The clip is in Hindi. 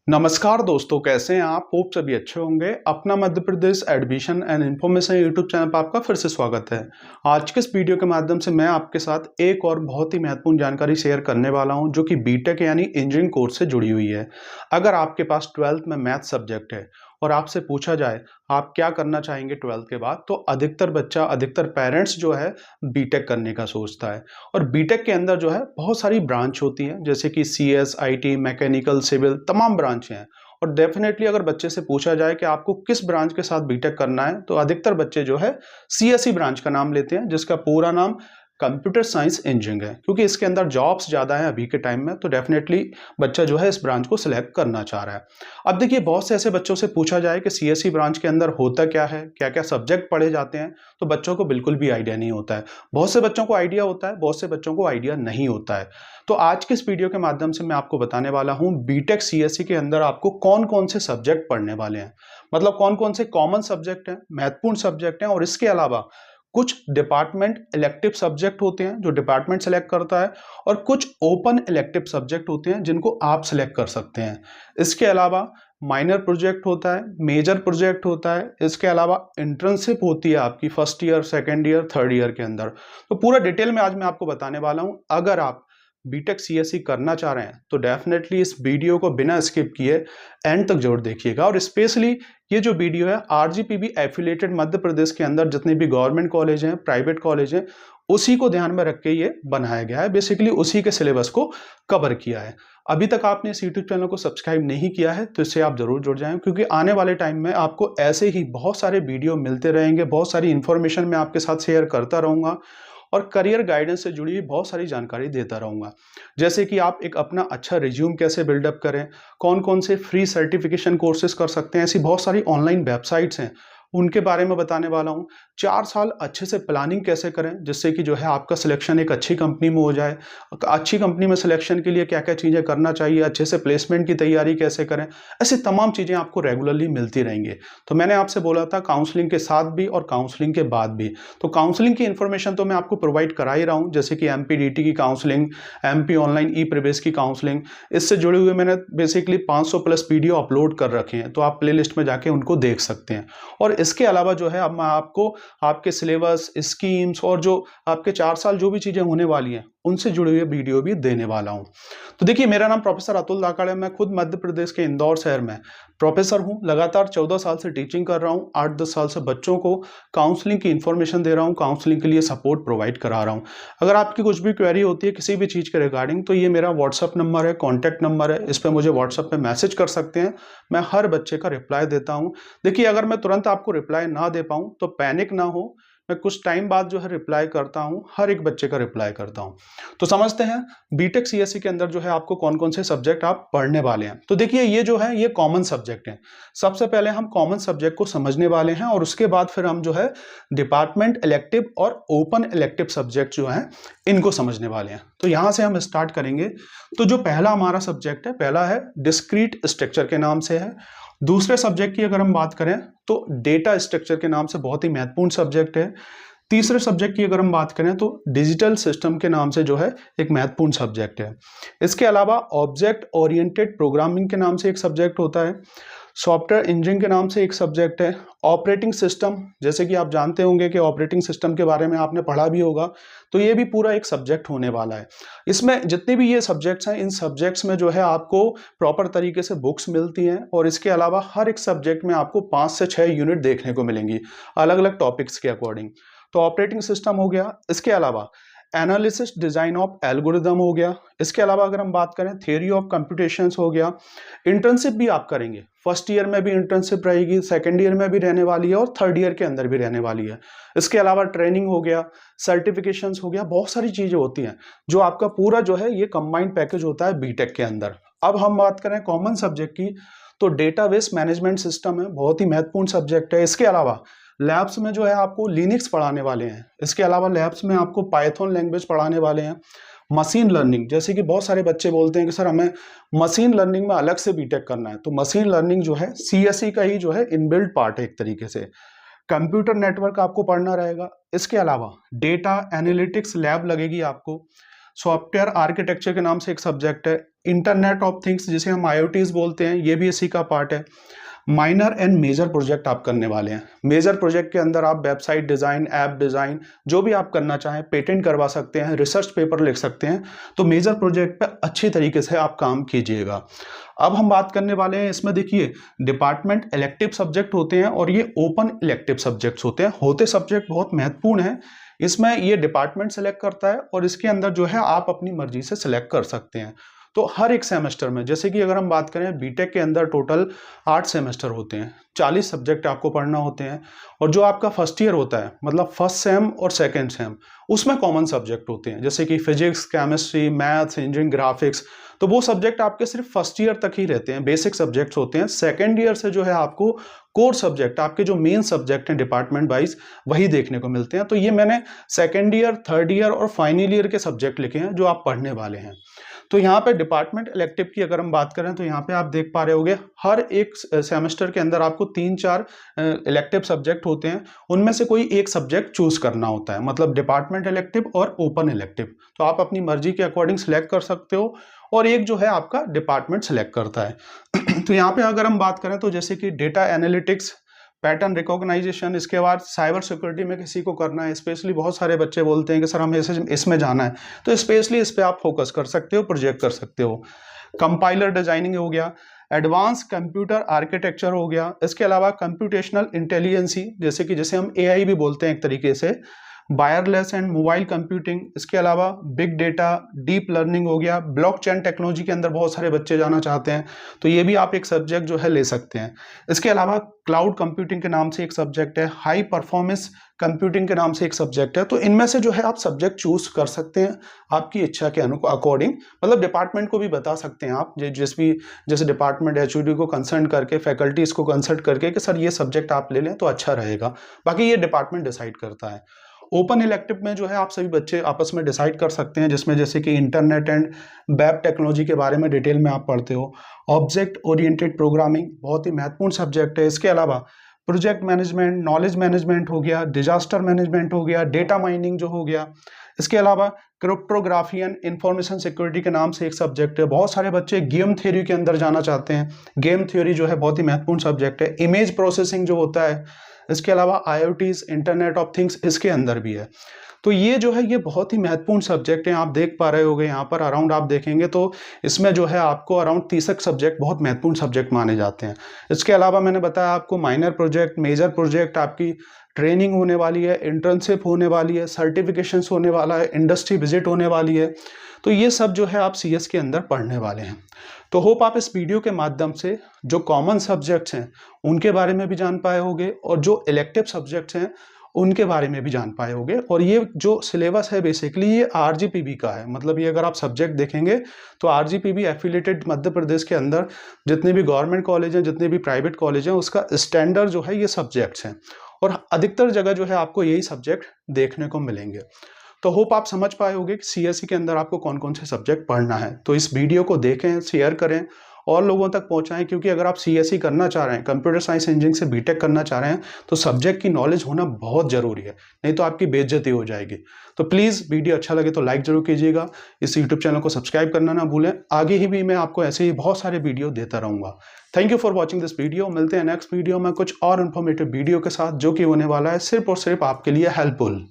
नमस्कार दोस्तों, कैसे हैं आप? होप सभी अच्छे होंगे। अपना Madhya Pradesh admission and information YouTube channel पर आपका फिर से स्वागत है। आज के इस वीडियो के माध्यम से मैं आपके साथ एक और बहुत ही महत्वपूर्ण जानकारी शेयर करने वाला हूं, जो कि बीटेक यानी इंजीनियरिंग कोर्स से जुड़ी हुई है। अगर आपके पास 12th में मैथ सब्जेक्ट है और आपसे पूछा जाए आप क्या करना चाहेंगे 12th के बाद, तो अधिकतर पेरेंट्स जो है बीटेक करने का सोचता है। और बीटेक के अंदर जो है बहुत सारी ब्रांच होती हैं, जैसे कि सीएस, आईटी, मैकेनिकल, सिविल, तमाम ब्रांच हैं। और डेफिनेटली अगर बच्चे से पूछा जाए कि आपको किस ब्रांच के साथ बीटेक करना है, तो अधिकतर बच्चे जो है सीएसई ब्रांच का नाम लेते हैं, जिसका पूरा नाम कंप्यूटर साइंस इंजीनियरिंग है, क्योंकि इसके अंदर जॉब्स ज़्यादा हैं अभी के टाइम में। तो डेफिनेटली बच्चा जो है इस ब्रांच को सिलेक्ट करना चाह रहा है। अब देखिए, बहुत से ऐसे बच्चों से पूछा जाए कि सीएसई ब्रांच के अंदर होता क्या है, क्या क्या सब्जेक्ट पढ़े जाते हैं, तो बच्चों को बिल्कुल भी आइडिया नहीं होता है। बहुत से बच्चों को आइडिया होता है, बहुत से बच्चों को आइडिया नहीं होता है। तो आज के इस वीडियो के माध्यम से मैं आपको बताने वाला हूँ बीटेक सीएसई के अंदर आपको कौन कौन से सब्जेक्ट पढ़ने वाले हैं, मतलब कौन कौन से कॉमन सब्जेक्ट हैं, महत्वपूर्ण सब्जेक्ट हैं, और इसके अलावा कुछ डिपार्टमेंट इलेक्टिव सब्जेक्ट होते हैं जो डिपार्टमेंट सेलेक्ट करता है, और कुछ ओपन इलेक्टिव सब्जेक्ट होते हैं जिनको आप सेलेक्ट कर सकते हैं। इसके अलावा माइनर प्रोजेक्ट होता है, मेजर प्रोजेक्ट होता है, इसके अलावा इंटर्नशिप होती है आपकी first year, second year, third year के अंदर। तो पूरा डिटेल में आज मैं आपको बताने वाला हूं। अगर आप बीटेक सीएसई करना चाह रहे हैं तो डेफिनेटली इस वीडियो को बिना स्किप किए एंड तक जरूर देखिएगा। और स्पेशली ये जो वीडियो है आरजीपीवी एफिलिएटेड मध्य प्रदेश के अंदर जितने भी गवर्नमेंट कॉलेज हैं, प्राइवेट कॉलेज हैं, उसी को ध्यान में रख के ये बनाया गया है। बेसिकली उसी के सिलेबस को कवर किया है। अभी तक आपने इस यूट्यूब चैनल को सब्सक्राइब नहीं किया है तो इससे आप जरूर जुड़ जाएं, क्योंकि आने वाले टाइम में आपको ऐसे ही बहुत सारे वीडियो मिलते रहेंगे, बहुत सारी इंफॉर्मेशन मैं आपके साथ शेयर करता रहूंगा और करियर गाइडेंस से जुड़ी हुई बहुत सारी जानकारी देता रहूंगा। जैसे कि आप एक अपना अच्छा रिज्यूम कैसे बिल्डअप करें, कौन कौन से फ्री सर्टिफिकेशन कोर्सेज कर सकते हैं, ऐसी बहुत सारी ऑनलाइन वेबसाइट्स हैं, उनके बारे में बताने वाला हूं। 4 साल अच्छे से प्लानिंग कैसे करें जिससे कि जो है आपका सिलेक्शन एक अच्छी कंपनी में हो जाए। अच्छी कंपनी में सिलेक्शन के लिए क्या क्या चीज़ें करना चाहिए, अच्छे से प्लेसमेंट की तैयारी कैसे करें, ऐसी तमाम चीज़ें आपको रेगुलरली मिलती रहेंगी। तो मैंने आपसे बोला था काउंसलिंग के साथ भी और काउंसलिंग के बाद भी। तो काउंसलिंग की इन्फॉर्मेशन तो मैं आपको प्रोवाइड करा ही रहा हूँ, जैसे कि एमपीडीटी की काउंसलिंग, एमपी ऑनलाइन ई प्रवेश की काउंसलिंग। इससे जुड़े हुए मैंने बेसिकली 500 प्लस वीडियो अपलोड कर रखे हैं, तो आप प्ले लिस्ट में जाके उनको देख सकते हैं। और इसके अलावा जो है अब मैं आपको आपके सिलेबस, स्कीम्स और जो आपके 4 साल जो भी चीजें होने वाली हैं उनसे जुड़े हुए वीडियो भी देने वाला हूं। तो देखिए, मेरा नाम प्रोफेसर अतुल दाकड़ है। मैं खुद मध्य प्रदेश के इंदौर शहर में प्रोफेसर हूं। लगातार 14 साल से टीचिंग कर रहा हूं। 8-10 साल से बच्चों को काउंसलिंग की इंफॉर्मेशन दे रहा हूं, काउंसलिंग के लिए सपोर्ट प्रोवाइड करा रहा हूं। अगर आपकी कुछ भी क्वेरी होती है किसी भी चीज के रिगार्डिंग, तो ये मेरा व्हाट्सअप नंबर है, कॉन्टैक्ट नंबर है, इस पर मुझे व्हाट्सअप पे मैसेज कर सकते हैं। मैं हर बच्चे का रिप्लाई देता हूं। देखिए, अगर मैं तुरंत आपको रिप्लाई ना दे पाऊं तो पैनिक ना हो, मैं कुछ टाइम बाद जो है रिप्लाई करता हूं, हर एक बच्चे का रिप्लाई करता हूं। तो समझते हैं बीटेक सीएसई के अंदर जो है आपको कौन कौन से सब्जेक्ट आप पढ़ने वाले हैं। तो देखिए, ये जो है ये कॉमन सब्जेक्ट हैं। सबसे पहले हम कॉमन सब्जेक्ट को समझने वाले हैं और उसके बाद फिर हम जो है डिपार्टमेंट इलेक्टिव और ओपन इलेक्टिव सब्जेक्ट जो हैं इनको समझने वाले हैं। तो यहां से हम स्टार्ट करेंगे। तो जो पहला हमारा सब्जेक्ट है, पहला है डिस्क्रीट स्ट्रक्चर के नाम से है। दूसरे सब्जेक्ट की अगर हम बात करें तो डेटा स्ट्रक्चर के नाम से बहुत ही महत्वपूर्ण सब्जेक्ट है। तीसरे सब्जेक्ट की अगर हम बात करें तो डिजिटल सिस्टम के नाम से जो है एक महत्वपूर्ण सब्जेक्ट है। इसके अलावा ऑब्जेक्ट ओरिएंटेड प्रोग्रामिंग के नाम से एक सब्जेक्ट होता है। सॉफ्टवेयर इंजीनियरिंग के नाम से एक सब्जेक्ट है। ऑपरेटिंग सिस्टम, जैसे कि आप जानते होंगे कि ऑपरेटिंग सिस्टम के बारे में आपने पढ़ा भी होगा, तो ये भी पूरा एक सब्जेक्ट होने वाला है। इसमें जितने भी ये सब्जेक्ट्स हैं, इन सब्जेक्ट्स में जो है आपको प्रॉपर तरीके से बुक्स मिलती हैं, और इसके अलावा हर एक सब्जेक्ट में आपको 5 से 6 यूनिट देखने को मिलेंगी अलग अलग टॉपिक्स के अकॉर्डिंग। तो ऑपरेटिंग सिस्टम हो गया। इसके अलावा एनालिसिस डिजाइन ऑफ एल्गोरिदम हो गया। इसके अलावा अगर हम बात करें थ्योरी ऑफ कंप्यूटेशंस हो गया। इंटर्नशिप भी आप करेंगे, फर्स्ट ईयर में भी इंटर्नशिप रहेगी, सेकंड ईयर में भी रहने वाली है और थर्ड ईयर के अंदर भी रहने वाली है। इसके अलावा ट्रेनिंग हो गया, सर्टिफिकेशंस हो गया, बहुत सारी चीजें होती हैं जो आपका पूरा जो है ये कंबाइंड पैकेज होता है बीटेक के अंदर। अब हम बात करें कॉमन सब्जेक्ट की, तो डेटाबेस मैनेजमेंट सिस्टम है, बहुत ही महत्वपूर्ण सब्जेक्ट है। इसके अलावा लैब्स में जो है आपको लिनक्स पढ़ाने वाले हैं। इसके अलावा लैब्स में आपको पाइथन लैंग्वेज पढ़ाने वाले हैं। मशीन लर्निंग, जैसे कि बहुत सारे बच्चे बोलते हैं कि सर हमें मशीन लर्निंग में अलग से बीटेक करना है, तो मशीन लर्निंग जो है सीएसई का ही जो है इनबिल्ट पार्ट है एक तरीके से। कंप्यूटर नेटवर्क आपको पढ़ना रहेगा। इसके अलावा डेटा एनालिटिक्स लैब लगेगी आपको। सॉफ्टवेयर आर्किटेक्चर के नाम से एक सब्जेक्ट है। इंटरनेट ऑफ थिंग्स जिसे हम IoTs बोलते हैं, ये भी इसी का पार्ट है। माइनर एंड मेजर प्रोजेक्ट आप करने वाले हैं। मेजर प्रोजेक्ट के अंदर आप वेबसाइट डिज़ाइन, ऐप डिज़ाइन, जो भी आप करना चाहें, पेटेंट करवा सकते हैं, रिसर्च पेपर लिख सकते हैं। तो मेजर प्रोजेक्ट पे अच्छी तरीके से आप काम कीजिएगा। अब हम बात करने वाले हैं, इसमें देखिए डिपार्टमेंट इलेक्टिव सब्जेक्ट होते हैं और ये ओपन इलेक्टिव सब्जेक्ट्स होते हैं। होते सब्जेक्ट बहुत महत्वपूर्ण है। इसमें ये डिपार्टमेंट सेलेक्ट करता है और इसके अंदर जो है आप अपनी मर्जी से सिलेक्ट कर सकते हैं। तो हर एक सेमेस्टर में, जैसे कि अगर हम बात करें बीटेक के अंदर टोटल 8 सेमेस्टर होते हैं, 40 सब्जेक्ट आपको पढ़ना होते हैं। और जो आपका फर्स्ट ईयर होता है, मतलब फर्स्ट सेम और सेकंड सेम, उसमें कॉमन सब्जेक्ट होते हैं, जैसे कि physics, chemistry, maths, engineering, graphics. तो वो सब्जेक्ट आपके सिर्फ फर्स्ट ईयर तक ही रहते हैं, बेसिक सब्जेक्ट्स होते हैं। सेकेंड ईयर से जो है आपको कोर सब्जेक्ट, आपके जो मेन सब्जेक्ट हैं डिपार्टमेंट वाइज, वही देखने को मिलते हैं। तो ये मैंने सेकेंड ईयर, थर्ड ईयर और फाइनल ईयर के सब्जेक्ट लिखे हैं जो आप पढ़ने वाले हैं। तो यहाँ पे डिपार्टमेंट इलेक्टिव की अगर हम बात करें तो यहाँ पे आप देख पा रहे होंगे हर एक सेमेस्टर के अंदर आपको 3-4 इलेक्टिव सब्जेक्ट होते हैं। उनमें से कोई एक सब्जेक्ट चूज करना होता है, मतलब डिपार्टमेंट इलेक्टिव और ओपन इलेक्टिव। तो आप अपनी मर्जी के अकॉर्डिंग सिलेक्ट कर सकते हो और एक जो है आपका डिपार्टमेंट सिलेक्ट करता है। तो यहाँ पे अगर हम बात करें तो जैसे कि डेटा एनालिटिक्स, पैटर्न रिकॉग्नाइजेशन, इसके बाद साइबर सिक्योरिटी में किसी को करना है, स्पेशली बहुत सारे बच्चे बोलते हैं कि सर हमें इसमें जाना है, तो स्पेशली इस पे आप फोकस कर सकते हो, प्रोजेक्ट कर सकते हो। कंपाइलर डिजाइनिंग हो गया, एडवांस कंप्यूटर आर्किटेक्चर हो गया, इसके अलावा कंप्यूटेशनल इंटेलिजेंसी, जैसे हम AI भी बोलते हैं एक तरीके से, वायरलेस एंड मोबाइल कंप्यूटिंग, इसके अलावा बिग डेटा, डीप लर्निंग हो गया, ब्लॉकचेन टेक्नोलॉजी के अंदर बहुत सारे बच्चे जाना चाहते हैं, तो ये भी आप एक सब्जेक्ट जो है ले सकते हैं। इसके अलावा क्लाउड कंप्यूटिंग के नाम से एक सब्जेक्ट है, हाई परफॉर्मेंस कंप्यूटिंग के नाम से एक सब्जेक्ट है। तो इनमें से जो है आप सब्जेक्ट चूज कर सकते हैं आपकी इच्छा के अकॉर्डिंग, मतलब डिपार्टमेंट को भी बता सकते हैं आप, जैसे डिपार्टमेंट HOD को कंसल्ट करके, फैकल्टीज को कंसल्ट करके कि सर ये सब्जेक्ट आप ले लें तो अच्छा रहेगा। बाकी ये डिपार्टमेंट डिसाइड करता है। ओपन इलेक्टिव में जो है आप सभी बच्चे आपस में डिसाइड कर सकते हैं, जिसमें जैसे कि इंटरनेट एंड वेब टेक्नोलॉजी के बारे में डिटेल में आप पढ़ते हो। ऑब्जेक्ट ओरिएंटेड प्रोग्रामिंग बहुत ही महत्वपूर्ण सब्जेक्ट है। इसके अलावा प्रोजेक्ट मैनेजमेंट, नॉलेज मैनेजमेंट हो गया, डिजास्टर मैनेजमेंट हो गया, डेटा माइनिंग जो हो गया। इसके अलावा क्रिप्टोग्राफी एंड इंफॉर्मेशन सिक्योरिटी के नाम से एक सब्जेक्ट है। बहुत सारे बच्चे गेम थ्योरी के अंदर जाना चाहते हैं, गेम थ्योरी जो है बहुत ही महत्वपूर्ण सब्जेक्ट है। इमेज प्रोसेसिंग जो होता है, इसके अलावा IoTs, इंटरनेट ऑफ थिंग्स, इसके अंदर भी है। तो ये जो है ये बहुत ही महत्वपूर्ण सब्जेक्ट है। आप देख पा रहे होंगे यहाँ पर अराउंड आप देखेंगे तो इसमें जो है आपको अराउंड 30 सब्जेक्ट बहुत महत्वपूर्ण सब्जेक्ट माने जाते हैं। इसके अलावा मैंने बताया आपको माइनर प्रोजेक्ट, मेजर प्रोजेक्ट, आपकी ट्रेनिंग होने वाली है, इंटर्नशिप होने वाली है, सर्टिफिकेशंस होने वाला है, इंडस्ट्री विजिट होने वाली है। तो ये सब जो है आप CS के अंदर पढ़ने वाले हैं। तो होप आप इस वीडियो के माध्यम से जो कॉमन सब्जेक्ट्स हैं उनके बारे में भी जान पाए होंगे और जो इलेक्टिव सब्जेक्ट्स हैं उनके बारे में भी जान पाए होंगे। और ये जो सिलेबस है बेसिकली ये RGPB का है, मतलब ये अगर आप सब्जेक्ट देखेंगे तो RGPB एफिलिएटेड मध्य प्रदेश के अंदर जितने भी गवर्नमेंट कॉलेज हैं, जितने भी प्राइवेट कॉलेज हैं, उसका स्टैंडर्ड जो है ये सब्जेक्ट्स हैं और अधिकतर जगह जो है आपको यही सब्जेक्ट देखने को मिलेंगे। तो होप आप समझ पाए होंगे कि CSE के अंदर आपको कौन कौन से सब्जेक्ट पढ़ना है। तो इस वीडियो को देखें, शेयर करें और लोगों तक पहुंचाएं, क्योंकि अगर आप CSE करना चाह रहे हैं, कंप्यूटर साइंस इंजीनियरिंग से BTech करना चाह रहे हैं, तो सब्जेक्ट की नॉलेज होना बहुत जरूरी है, नहीं तो आपकी बेइज्जती हो जाएगी। तो प्लीज़ वीडियो अच्छा लगे तो लाइक जरूर कीजिएगा, इस YouTube चैनल को सब्सक्राइब करना ना भूलें। आगे ही भी मैं आपको ऐसे ही बहुत सारे वीडियो देता रहूँगा। Thank you for watching this video. मिलते हैं नेक्स्ट वीडियो में कुछ और इन्फॉर्मेटिव वीडियो के साथ, जो कि होने वाला है सिर्फ और सिर्फ आपके लिए हेल्पफुल।